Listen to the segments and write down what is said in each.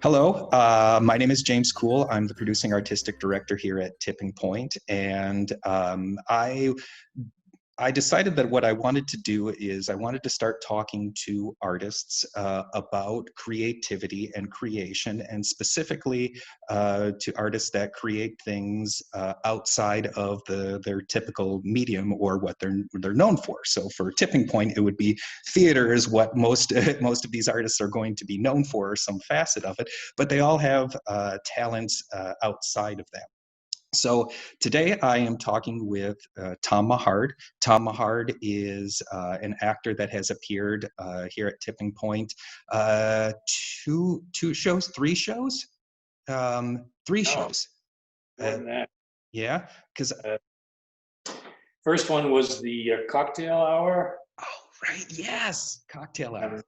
Hello, my name is James Cool. I'm the producing artistic director here at Tipping Point, and I decided that what I wanted to do is I wanted to start talking to artists about creativity and creation, and specifically to artists that create things outside of their typical medium or what they're known for. So for Tipping Point, it would be theater is what most of these artists are going to be known for, or some facet of it, but they all have talents outside of that. So today I am talking with Tom Mahard. Tom Mahard is an actor that has appeared here at Tipping Point two shows, three shows, three shows. More than that. Yeah, because first one was the cocktail hour. Oh, right, yes, cocktail hour.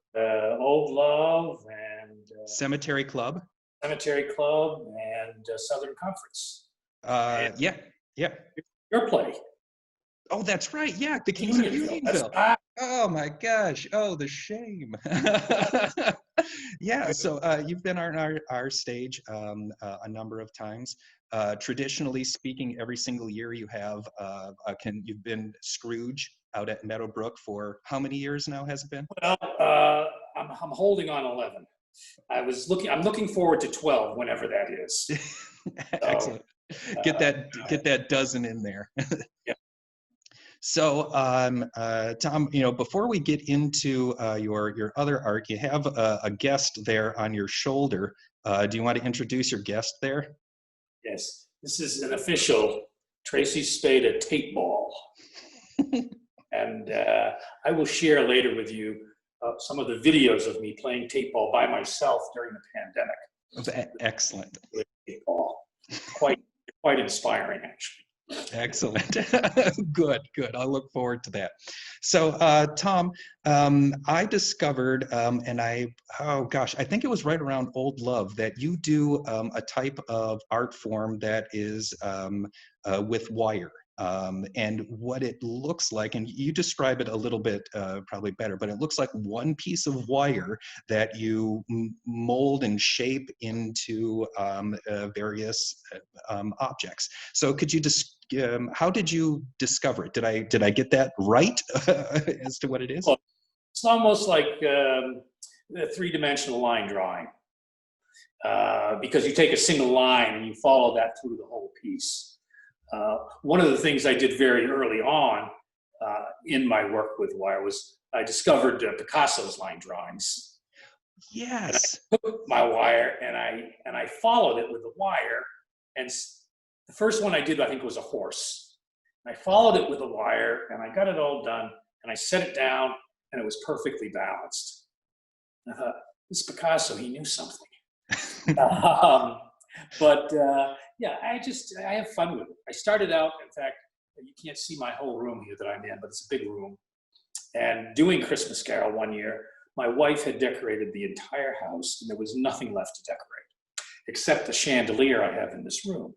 Old Love and Cemetery Club. Cemetery Club and Southern Conference. Yeah. Your play. Oh, that's right. Yeah, the Kings of Unionville. Oh my gosh. Oh, the shame. Yeah. So you've been on our stage a number of times. Traditionally speaking, every single year you have you've been Scrooge out at Meadowbrook for how many years now has it been? Well, I'm holding on 11. I'm looking forward to 12 whenever that is. Excellent. Get that dozen in there. Yeah. So, Tom, before we get into your other art, you have a guest there on your shoulder. Do you want to introduce your guest there? Yes, this is an official Tracy Spada tape ball, and I will share later with you some of the videos of me playing tape ball by myself during the pandemic. Excellent. Tape ball. Quite inspiring, actually. Excellent. Good. I'll look forward to that. So, Tom, I discovered, I think it was right around Old Love, that you do a type of art form that is with wire. And what it looks like, and you describe it a little bit probably better, but it looks like one piece of wire that you mold and shape into various objects. So could you how did you discover it? Did I get that right as to what it is? Well, it's almost like a three-dimensional line drawing, because you take a single line and you follow that through the whole piece. One of the things I did very early on in my work with wire was I discovered Picasso's line drawings. Yes. And I took my wire and I followed it with the wire, and the first one I did, I think, was a horse. I followed it with a wire and I got it all done and I set it down and it was perfectly balanced. And I thought, this Picasso, he knew something. Yeah, I have fun with it. I started out, in fact, you can't see my whole room here that I'm in, but it's a big room. And doing Christmas Carol one year, my wife had decorated the entire house and there was nothing left to decorate, except the chandelier I have in this room.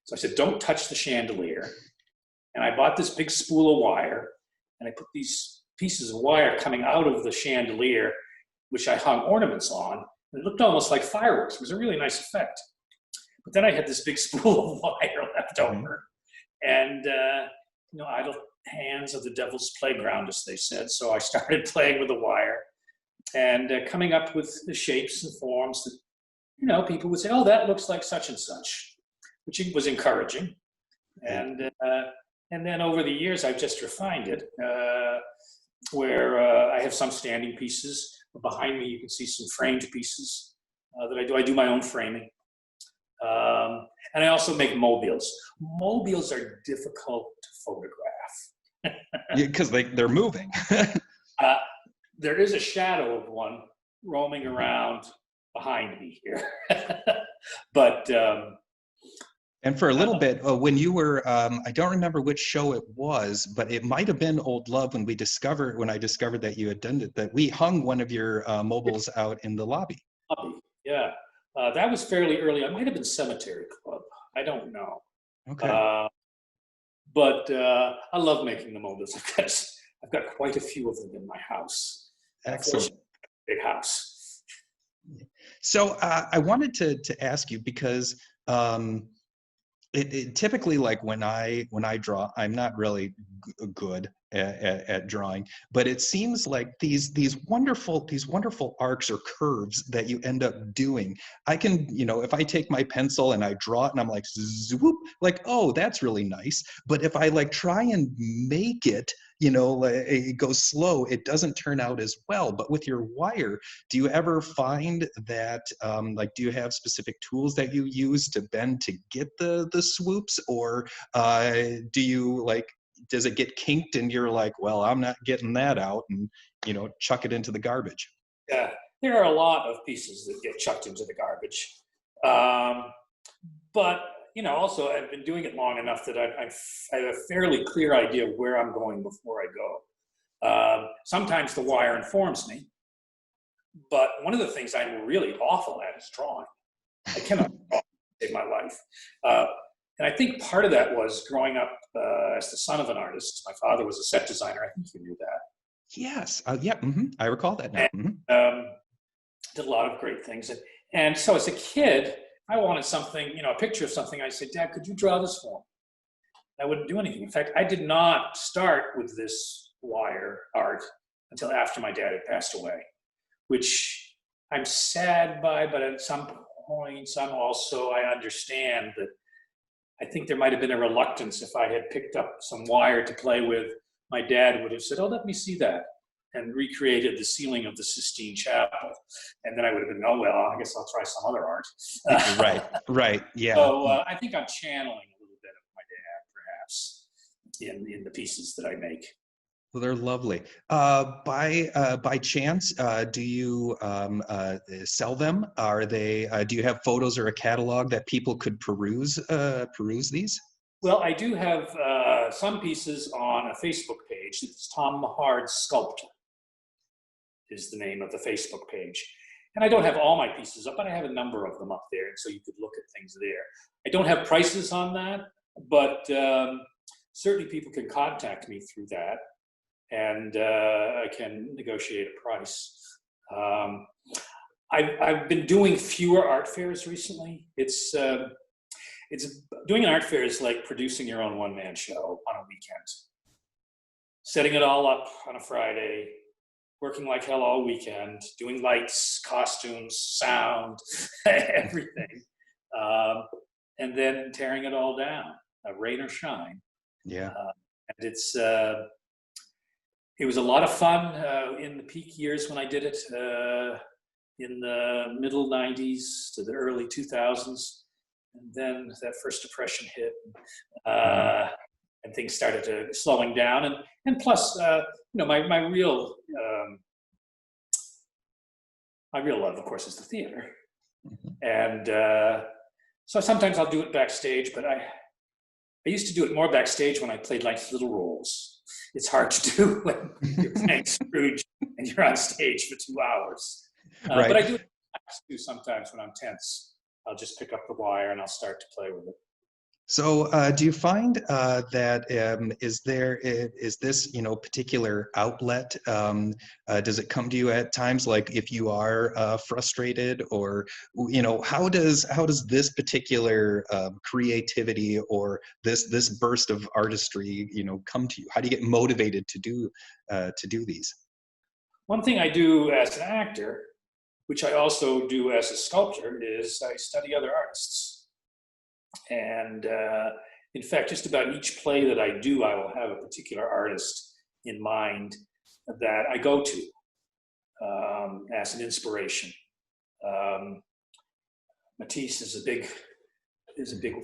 So I said, don't touch the chandelier. And I bought this big spool of wire and I put these pieces of wire coming out of the chandelier, which I hung ornaments on. And it looked almost like fireworks. It was a really nice effect. But then I had this big spool of wire left over. And, idle hands of the devil's playground, as they said. So I started playing with the wire and coming up with the shapes and forms that, people would say, oh, that looks like such and such, which was encouraging. And then over the years, I've just refined it, where I have some standing pieces. Behind me, you can see some framed pieces that I do. I do my own framing. And I also make mobiles. Mobiles are difficult to photograph. Yeah, because they're moving. There is a shadow of one roaming around behind me here. But and for a little bit, when you were, I don't remember which show it was, but it might have been Old Love when I discovered that you had done it, that we hung one of your mobiles out in the lobby. Yeah, that was fairly early. I might have been Cemetery Club. I don't know. Okay. But I love making the mobiles. I've got quite a few of them in my house. Excellent. Big house. So I wanted to ask you because it typically, like when I draw, I'm not really good at drawing, but it seems like these wonderful arcs or curves that you end up doing. I can, if I take my pencil and I draw it and I'm like swoop, like, oh, that's really nice. But if I like try and make it, like, it goes slow, it doesn't turn out as well. But with your wire, do you ever find that, like, do you have specific tools that you use to bend to get the swoops, or do you like, does it get kinked and you're like, well, I'm not getting that out, and chuck it into the garbage? Yeah, there are a lot of pieces that get chucked into the garbage. Um, but also I've been doing it long enough that I have a fairly clear idea of where I'm going before I go. Sometimes the wire informs me, but one of the things I'm really awful at is drawing. I cannot draw to save my life. And I think part of that was growing up as the son of an artist. My father was a set designer. I think you knew that. Yes. Yeah. I recall that now. And, did a lot of great things. And so as a kid, I wanted something, a picture of something. I said, Dad, could you draw this for me? I wouldn't do anything. In fact, I did not start with this wire art until after my dad had passed away, which I'm sad by, but at some points I understand that I think there might have been a reluctance. If I had picked up some wire to play with, my dad would have said, oh, let me see that, and recreated the ceiling of the Sistine Chapel. And then I would have been, oh, well, I guess I'll try some other art. Right, yeah. So I think I'm channeling a little bit of my dad, perhaps, in the pieces that I make. Well, they're lovely. By chance, do you sell them? Are they? Do you have photos or a catalog that people could peruse these? Well, I do have some pieces on a Facebook page. It's Tom Mahard Sculptor is the name of the Facebook page. And I don't have all my pieces up, but I have a number of them up there, and so you could look at things there. I don't have prices on that, but certainly people can contact me through that, and I can negotiate a price. I've been doing fewer art fairs recently. It's doing an art fair is like producing your own one-man show on a weekend. Setting it all up on a Friday, working like hell all weekend, doing lights, costumes, sound, everything, and then tearing it all down, rain or shine. Yeah. And it was a lot of fun in the peak years when I did it, in the middle 90s to the early 2000s. And then that first depression hit, and things started to slowing down. And plus, my real love, of course, is the theater. And so sometimes I'll do it backstage, but I used to do it more backstage when I played like little roles. It's hard to do when you're playing Scrooge and you're on stage for 2 hours. Right. But I do it sometimes when I'm tense. I'll just pick up the wire and I'll start to play with it. So do you find that is this particular outlet, does it come to you at times, like if you are frustrated, or how does this particular creativity or this burst of artistry come to you? How do you get motivated to do these? One thing I do as an actor, which I also do as a sculptor, is I study other artists. And in fact, just about each play that I do, I will have a particular artist in mind that I go to as an inspiration. Matisse is a big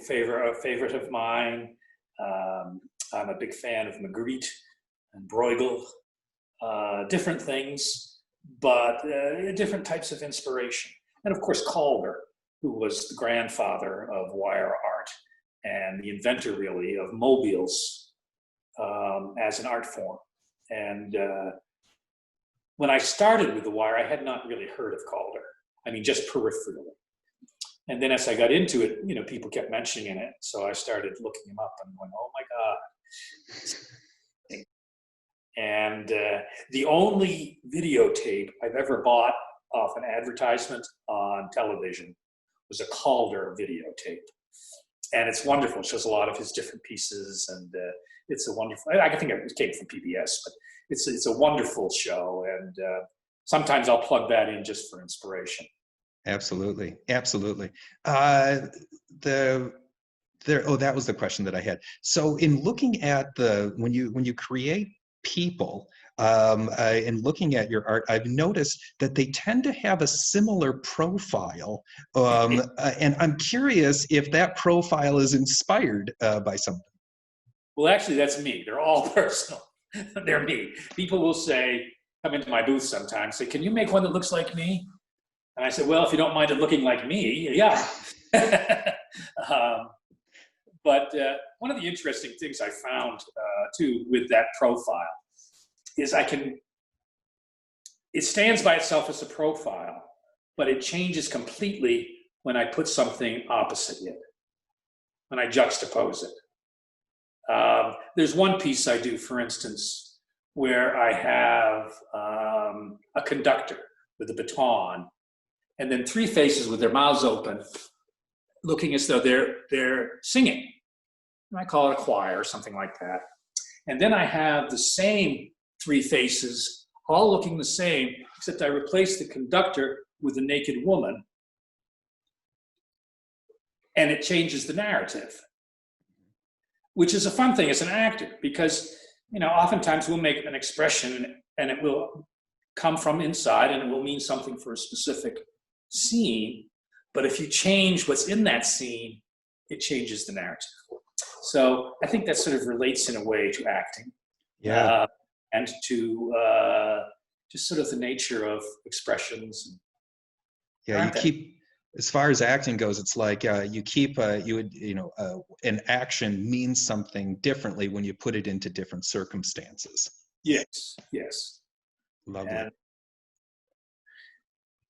favorite of mine. I'm a big fan of Magritte and Bruegel. Different things, but different types of inspiration. And of course, Calder, who was the grandfather of wire art and the inventor, really, of mobiles as an art form. And when I started with the wire, I had not really heard of Calder. I mean, just peripherally. And then as I got into it, people kept mentioning it. So I started looking him up and going, oh my God. And the only videotape I've ever bought off an advertisement on television. It was a Calder videotape. And it's wonderful. It shows a lot of his different pieces, and it's a wonderful. I think it came from PBS, but it's a wonderful show. And sometimes I'll plug that in just for inspiration. Absolutely, absolutely. That was the question that I had. So, in looking at when you create people, and looking at your art, I've noticed that they tend to have a similar profile, and I'm curious if that profile is inspired by something. Well, actually, that's me. They're all personal. They're me. People will say, come into my booth sometimes, say, "Can you make one that looks like me?" And I said, "Well, if you don't mind it looking like me, yeah." But one of the interesting things I found too with that profile is it stands by itself as a profile, but it changes completely when I put something opposite it, when I juxtapose it. There's one piece I do, for instance, where I have a conductor with a baton, and then three faces with their mouths open, looking as though they're singing. And I call it a choir or something like that. And then I have the same three faces, all looking the same, except I replace the conductor with a naked woman, and it changes the narrative, which is a fun thing as an actor, because oftentimes we'll make an expression and it will come from inside and it will mean something for a specific scene. But if you change what's in that scene, it changes the narrative. So I think that sort of relates in a way to acting. Yeah. And to just sort of the nature of expressions. Yeah, as far as acting goes, it's like an action means something differently when you put it into different circumstances. Yes. Lovely. And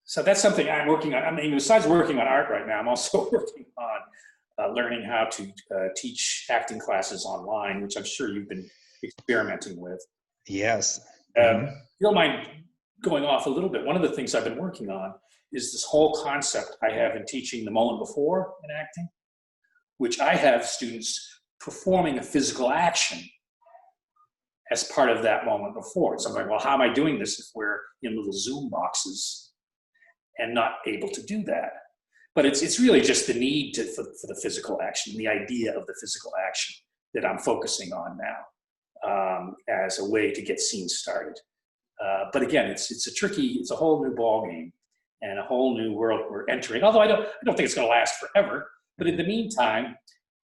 so that's something I'm working on. I mean, besides working on art right now, I'm also working on learning how to teach acting classes online, which I'm sure you've been experimenting with. Yes. If you don't mind going off a little bit, one of the things I've been working on is this whole concept I have in teaching the moment before in acting, which I have students performing a physical action as part of that moment before. So I'm like, well, how am I doing this if we're in little Zoom boxes and not able to do that? But it's really just the need for the physical action, the idea of the physical action that I'm focusing on now. As a way to get scenes started. But again, it's a whole new ballgame and a whole new world we're entering. Although I don't think it's going to last forever. But in the meantime,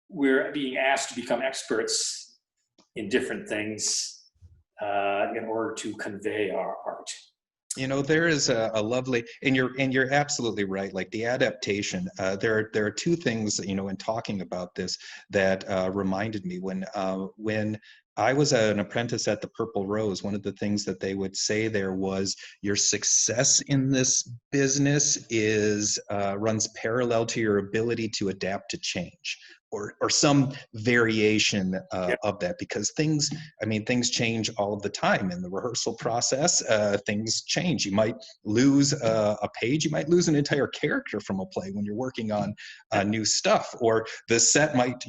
we're being asked to become experts in different things in order to convey our art. There is a lovely, and you're absolutely right. Like the adaptation, there are two things, in talking about this that reminded me when I was an apprentice at the Purple Rose. One of the things that they would say there was your success in this business runs parallel to your ability to adapt to change. Or some variation of that, because things change all of the time in the rehearsal process. Things change. You might lose a page, you might lose an entire character from a play when you're working on new stuff, or the set might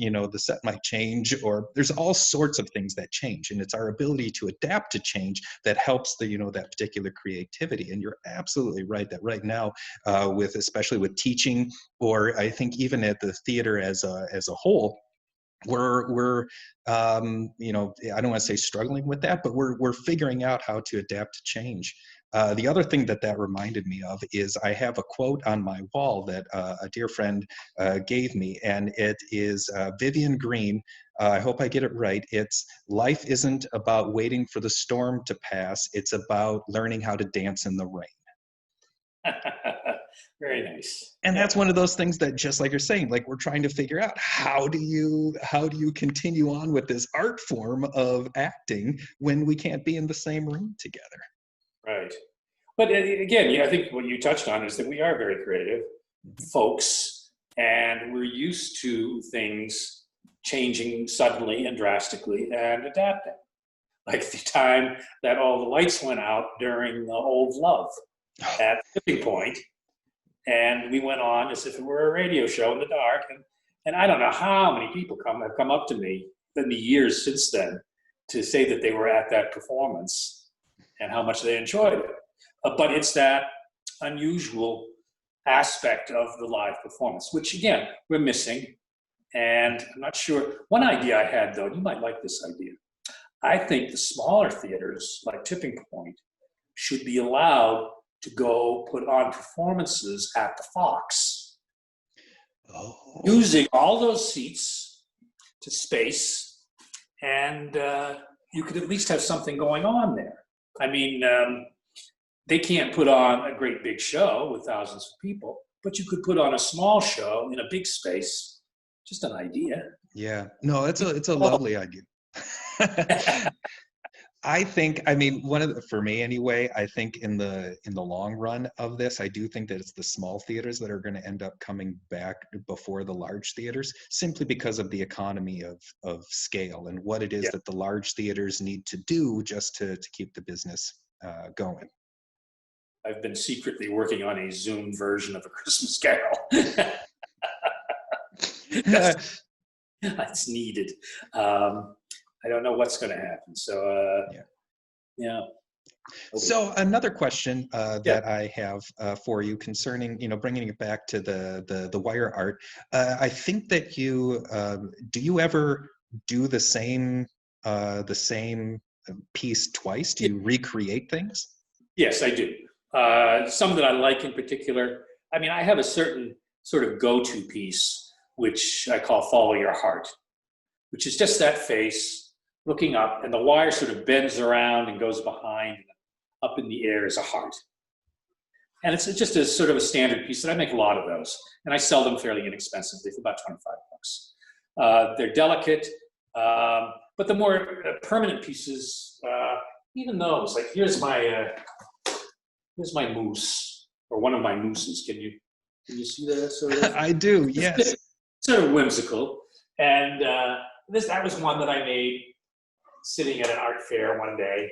change, or there's all sorts of things that change, and it's our ability to adapt to change that helps that particular creativity. And you're absolutely right that right now, especially with teaching, or I think even at the theater as a whole, we're I don't want to say struggling with that, but we're figuring out how to adapt to change. The other thing that reminded me of is I have a quote on my wall that a dear friend gave me, and it is Vivian Green. I hope I get it right. It's, "Life isn't about waiting for the storm to pass. It's about learning how to dance in the rain." Very nice. And that's one of those things that, just like you're saying, like we're trying to figure out, how do you continue on with this art form of acting when we can't be in the same room together? Right. But again, I think what you touched on is that we are very creative folks, and we're used to things changing suddenly and drastically and adapting. Like the time that all the lights went out during Old Love. at Tipping Point, and we went on as if it were a radio show in the dark. And I don't know how many people have come up to me in the years since then to say that they were at that performance and how much they enjoyed it. But it's that unusual aspect of the live performance, which again, we're missing. And I'm not sure. One idea I had, though, you might like this idea. I think the smaller theaters, like Tipping Point, should be allowed to go put on performances at the Fox, using all those seats to space, and you could at least have something going on there. I mean, they can't put on a great big show with thousands of people, but you could put on a small show in a big space. Just an idea. Yeah, no, it's a lovely idea. I think, I mean, for me anyway, I think in the long run of this, I do think that it's the small theaters that are going to end up coming back before the large theaters, simply because of the economy of scale and what it is that the large theaters need to do just to keep the business going. I've been secretly working on a Zoom version of A Christmas Carol. That's needed. I don't know what's going to happen. So, yeah. So another question that I have for you concerning, bringing it back to the wire art. I think that do you ever do the same piece twice? Do you recreate things? Yes, I do. Some that I like in particular. I mean, I have a certain sort of go-to piece, which I call Follow Your Heart, which is just that face looking up, and the wire sort of bends around and goes behind. Up in the air is a heart. And it's just a sort of a standard piece, and I make a lot of those. And I sell them fairly inexpensively for about $25. They're delicate, but the more permanent pieces, even those, like here's my moose, or one of my mooses. Can you see that? Sort of? I do, yes. Sort of whimsical. And that was one that I made sitting at an art fair one day,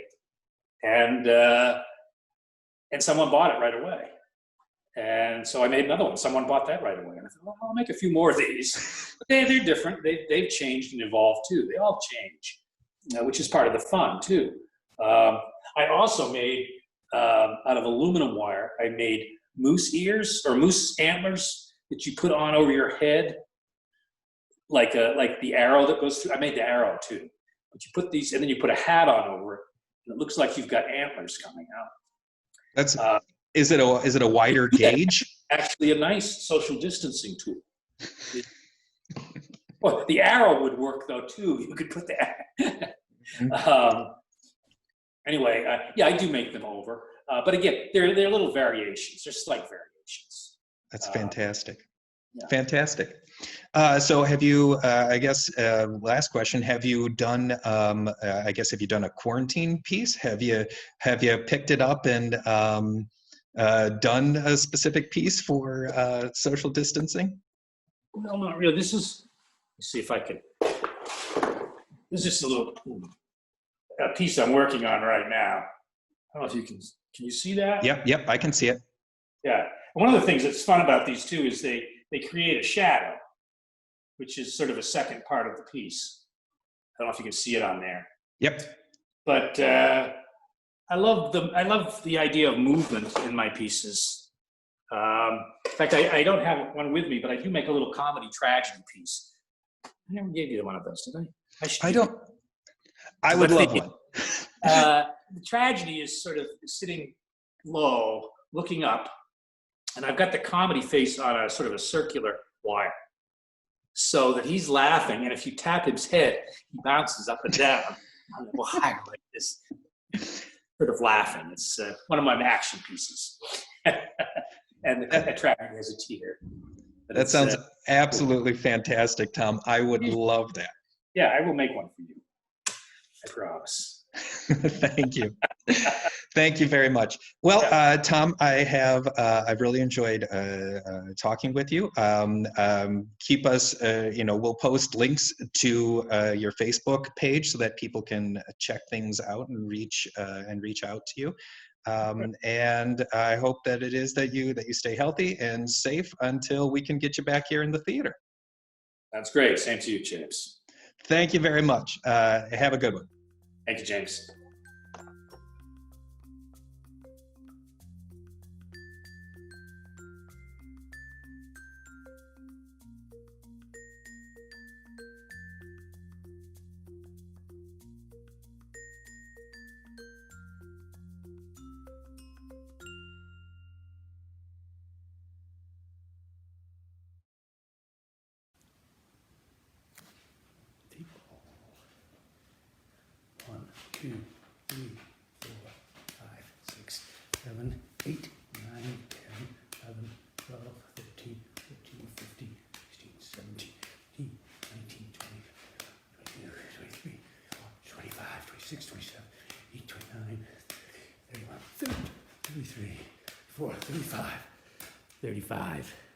and someone bought it right away. And so I made another one. Someone bought that right away. And I thought, well, I'll make a few more of these. But they're different. They've changed and evolved too. They all change, which is part of the fun too. I also made, out of aluminum wire, I made moose ears or moose antlers that you put on over your head, like the arrow that goes through. I made the arrow too. But you put these, and then you put a hat on over it, and it looks like you've got antlers coming out. That's is it a wider gauge? Actually, a nice social distancing tool. Well, the arrow would work though too. You could put that. Anyway, I do make them over, but again, they're little variations. They're slight variations. That's fantastic. Yeah. Fantastic. So have you, I guess, last question, have you done, have you done a quarantine piece? Have you picked it up and done a specific piece for social distancing? Well, not really. Let's see if I can, this is just a piece I'm working on right now. I don't know if can you see that? Yep, I can see it. Yeah. And one of the things that's fun about these too is they create a shadow, which is sort of a second part of the piece. I don't know if you can see it on there. Yep. But I love the idea of movement in my pieces. In fact, I don't have one with me, but I do make a little comedy tragedy piece. I never gave you one of those, did I? I don't. I would love one. The tragedy is sort of sitting low, looking up, and I've got the comedy face on a sort of a circular wire, so that he's laughing, and if you tap his head, he bounces up and down on the wire like this, sort of laughing. It's one of my action pieces, and the tragedy has a tear. That sounds absolutely fantastic, Tom. I would love that. Yeah, I will make one for you. I promise. Thank you. Thank you very much. Well, Tom, I've really enjoyed talking with you. Keep us, we'll post links to your Facebook page so that people can check things out and reach out to you. And I hope that it is that you stay healthy and safe until we can get you back here in the theater. That's great. Same to you, James. Thank you very much. Have a good one. Thank you, James. One, two, three, 4, 5, 6, 7, 8, 9, 10, 11, 12, 13, 14, 15, 16, 17, 18, 19, 20, 22, 23, 25, 26, 27, 28, 29, 31, 33, 34, 35, 35.